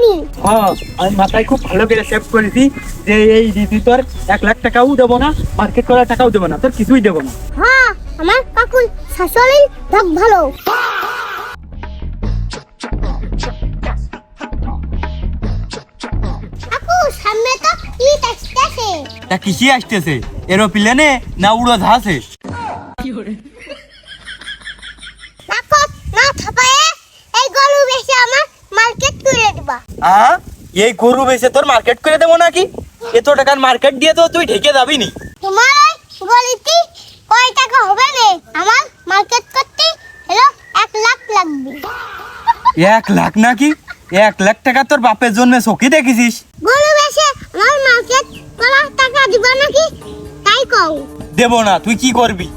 আমি আমি মাথায় খুব ভালো করে সেভ করেছি যে এই দিদি তোর 1,00,000 টাকাও দেবো না, মার্কেট করার টাকাও দেবো না, তোর কিছুই দেবো না। হ্যাঁ আমার কাকুর শাশুড়ি ঢক ভালো। কাকু সামনে তো ঈদ আসতেছে। তা কিসি আসতেছে, এরোপ্লেনে না উড়োজাহাজে? কাকু না থাপায়ে এই গরু বেশি আমার মার্কেট করে দিবা। এই গরু বেচে তোর মার্কেট করে দেবো নাকি? এত টাকার মার্কেট দিয়ে তো তুই ঢেকে যাবি নি। তোমার ওই গলিতে কয় টাকা হবে রে? আমার মার্কেট করতে হলো 1,00,000 লাগবে। 1,00,000 নাকি? 1,00,000 টাকা তোর বাপের জন্য চকি দেখেছিস? গরু বেশে আমার মার্কেট করার টাকা দিবা নাকি তাই কও। দেবো না, তুই কি করবি?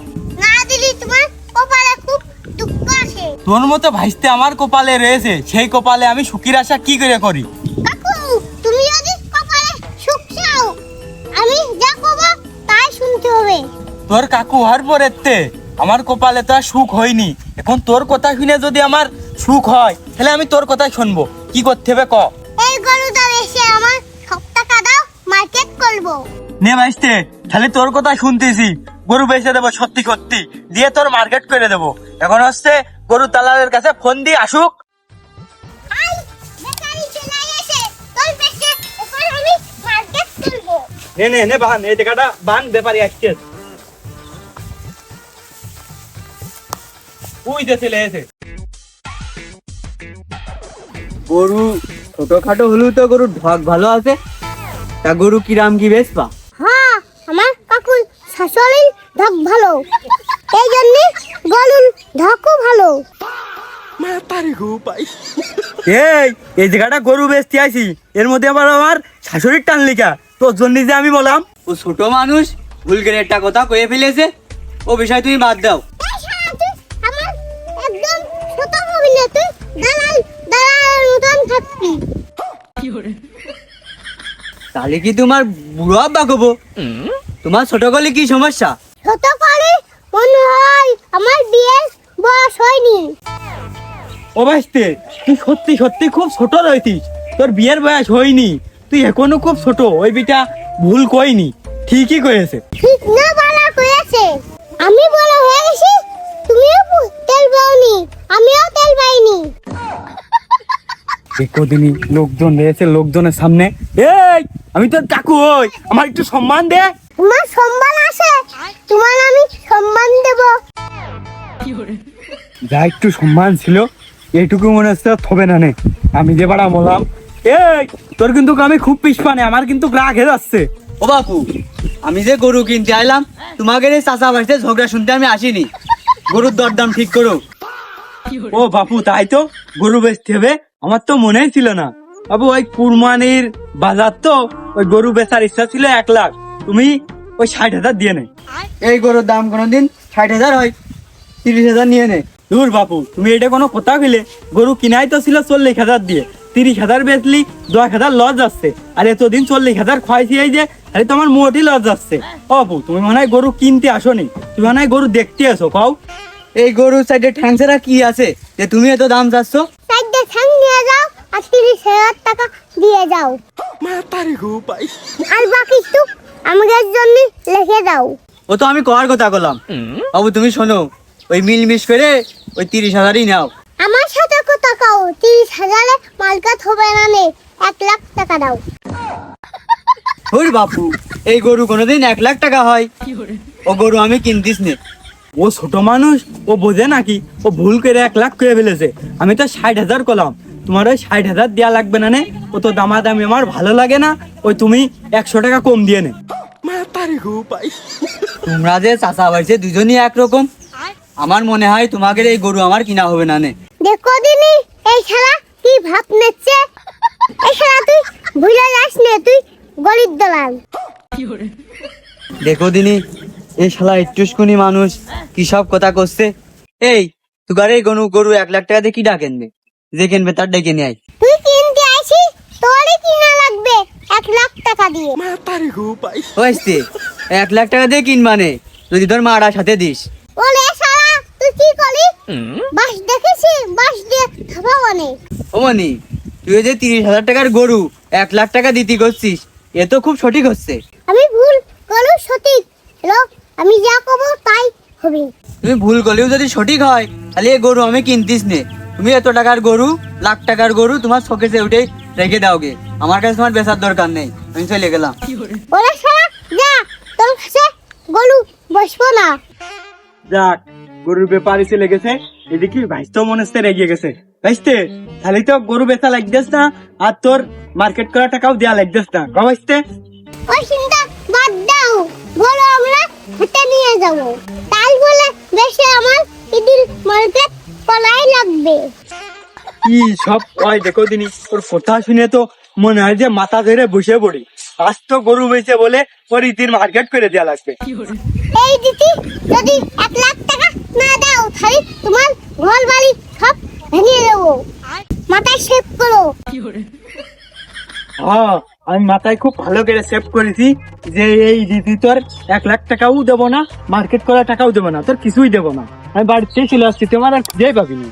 না দিলি তোমার কপালে খুব দুঃখ আছে। তোর মতো ভাইস্তে আমার কপালে রয়েছে, সেই কপালে আমি সুখীর আশা কি করে করি? কাকু তুমি যদি কপালে সুখ চাও আমি যা কব তাই শুনতে হবে। তোর কাকু হওয়ার পরেতে আমার কপালে তো আর সুখ হয়নি। এখন তোর কথা শুনে যদি আমার সুখ হয় তাহলে আমি তোর কথাই শুনবো। কি করতে হবে ক? এই গরুটা বেশি আমার সব টাকা দাও মার্কেট করব। নে ভাইস্তে, তাহলে তোর কথা শুনতেছি, গরু বেচে দেবো সত্যি সত্যি, দিয়ে তোর মার্কেট করে দেবো। এখন হচ্ছে গরু দালালের কাছে ফোন দিয়ে আসুক। আই বেকারি চলে এসে তোর বেশে এখন আমি মার্কেট করব। নে নে নে বান, এই টাকাটা বান, ব্যাপারী আসছে। ওই যে চলে এসে। গরু ছোটখাটো হলেও তো গরু ঢক ভালো আছে। তা গরু কিরাম কি বেচবা? হ্যাঁ আমার কাকুর শাশুড়ি ঢক ভালো, এই জন্য গরুর ঢকও ভালো। এই জায়গাটা গরু বেচতে আইছি, এর মধ্যে আবার আমার শাশুড়ির টান লিখা। তোর জন্য যে আমি বললাম, ও ছোট মানুষ ভুল করে একটা কথা কয়ে ফেলেছে, ও বিষয় তুমি বাদ দাও। এই শালা তুই আমার একদম ছোট হবি না, তুই দালাল দালালের মতন থাকবি। তাহলে কি তোমার বুড়ো আব্বা কব? তোমার ছোট গলে কি সমস্যা? ছোট করে মনে হয় আমার বিয়ের বয়স হয়নি। ও ভাইস্তে, তুই সত্যি সত্যি খুব ছোট রয়েছিস, তোর বিয়ের বয়স হয়নি, তুই এখনো খুব ছোট। ওই বিটা ভুল কইনি, ঠিকই কয়েছে। ঠিক না বালা কয়েছে, আমি বড় হয়ে গেছি, তুমিও তেল পাওনি আমিও তেল পাইনি। কদিনই লোকজন রয়েছে, লোকজনের সামনে এই আমি তোর কাকু হই, আমার একটু সম্মান দে। তোমার সম্মান আছে, তোমার আমি সম্মান দেব। যা একটু সম্মান ছিল এইটুকু মনে হচ্ছে হবে না নে। আমি যে বাড়া বললাম, এই তোর কিন্তু আমি খুব পিছপানে, আমার কিন্তু রাগ হয়ে যাচ্ছে। ও বাপু, আমি যে গরু কিনতে আইলাম, তোমাকে এই চাচা বাড়িতে ঝগড়া শুনতে আমি আসিনি। গরুর দরদাম ঠিক করো। ও বাপু, তাই তো গরু বেচতে হবে, আমার তো মনেই ছিল না। বাবু ওই কুরবানির বাজার তো, ওই গরু বেচার ইচ্ছা ছিল 1,00,000, তুমি ওই 60,000 দিয়ে নে। এই গরুর দাম কোনোদিন 60,000 হয়? 30,000 নিয়ে নে। দূর বাপু, তুমি এটা কোনো কথা কইলে? গরু কিনাই তো ছিল 40,000 দিয়ে, 30,000 বেচলি 10,000 লস যাচ্ছে, আর এতদিন 40,000 খাইছি এই যে, আরে তোমার মোটই লস যাচ্ছে। ও বাপু, তুমি মনে হয় গরু কিনতে আসোনি, তুমি মনে হয় গরু দেখতে আসো। কও এই গরুর সাইডে ঠ্যাংসেরা কি আছে যে তুমি এত দাম চাচ্ছ? সাইডে ঠ্যাং নিয়ে যাও আর 30,000 টাকা দিয়ে যাও, আর বাকি টুক আমাদের জন্য লিখে দাও। ও তো আমি করার কথা বললাম। বাবু তুমি শোনো, ওই মিলমিশ করে ওই 30,000ই নাও। আমার সাথে কথা কও, 30,000 মার্কেট হবে না নে, 1,00,000 টাকা দাও। ওর বাপু, এই গরু কোনোদিন 1,00,000 টাকা হয়? ও গরু আমি কিনতিস নে। ও ছোট মানুষ, ও বোঝে নাকি? ও ভুল করে 1,00,000 করে ফেলেছে। আমি তো 60,000 করলাম, তোমার ওই 60,000 দেওয়া লাগবে না নে। ও তো দামাদামি আমার ভালো লাগে না, ওই তুমি 100 টাকা কম দিয়ে নে। তোমরা যে চাচা বাড়িতে দুজনই একরকম, আমার মনে হয় তোমাদের এই গরু আমার কিনা হবে না নে। দেখো দিনি এই শালা কি ভাব নেচ্ছে, এই শালা তুই ভুলে যাস নে, তুই গরিব দালাল। দেখো দিনি এই শালা একটুকুনি মানুষ কি সব কথা করছে। এই তুগার এই গরু 1,00,000 টাকা দিয়ে কি ডাকেন নে? যে কিনবে তার ডেকে নিয়ে আয়। তুই কিনতে আইছিস, তোরই কিনা লাগবে 1,00,000 টাকা দিয়ে। হয়েছে 1,00,000 টাকা দিয়ে কিনবানে, যদি তোর মারা সাথে দিস। ওরে শালা তুই কি করলি? বাস দেখেছি, বাস দিয়ে খাবো অনেক। ওমনি তুই ওই যে 30,000 টাকার গরু 1 লাখ টাকা দিতে করছিস, এ তো খুব সঠিক হচ্ছে। আমি ভুল করলেও সঠিক হলো, আমি যা করবো তাই হবে। তুমি ভুল করলেও যদি সঠিক হয় তাহলে এই গরু আমি কিনতিস নে। তুমি এত টাকার গরু, লাখ টাকার গরু তোমার শোকেসে উঠে রেখে দাওগে, আমার কাছে তোমার বেচার দরকার নেই, আমি চলে গেলাম। ওরা সারা যা, তোর কাছে গরু বসবো না। যাক, গরুর ব্যাপারে চলে গেছে, এদিকে ভাইস্ত মনে হচ্ছে রেগে গেছে। ভাইস্তে, তাহলে তো গরু বেচা লাগতেস না, আর তোর মার্কেট করা টাকাও দেয়া লাগতেস না, ভাইস্তে। ওই চিন্তা বাদ দাও, গরু আমরা হাতে নিয়ে যাবো, তাই বলে বেশি আমার ঈদের মার্কেট করাই লাগবে। কি সব কয় দেখো দিনি, ওর কথা শুনে তো মনে হয় যে মাথা ধরে বসে পড়ি। আজ তো গরু বেচে বলে ওর ঈদের মার্কেট করে দেয়া লাগবে। এই দিদি, যদি 1 লাখ টাকা না দাও তাহলে তোমার ঘর বাড়ি সব ভেঙে দেবো। মাথায় সেভ করো। হ্যাঁ, আমি মাথায় খুব ভালো করে সেভ করেছি যে এই দিদি তোর 1 লাখ টাকাও দেবো না, মার্কেট করা টাকাও দেবো না, তোর কিছুই দেবো না। আমি বাড়িতে চলে আসছি, তোমার আর খুঁজেই পাবিনি।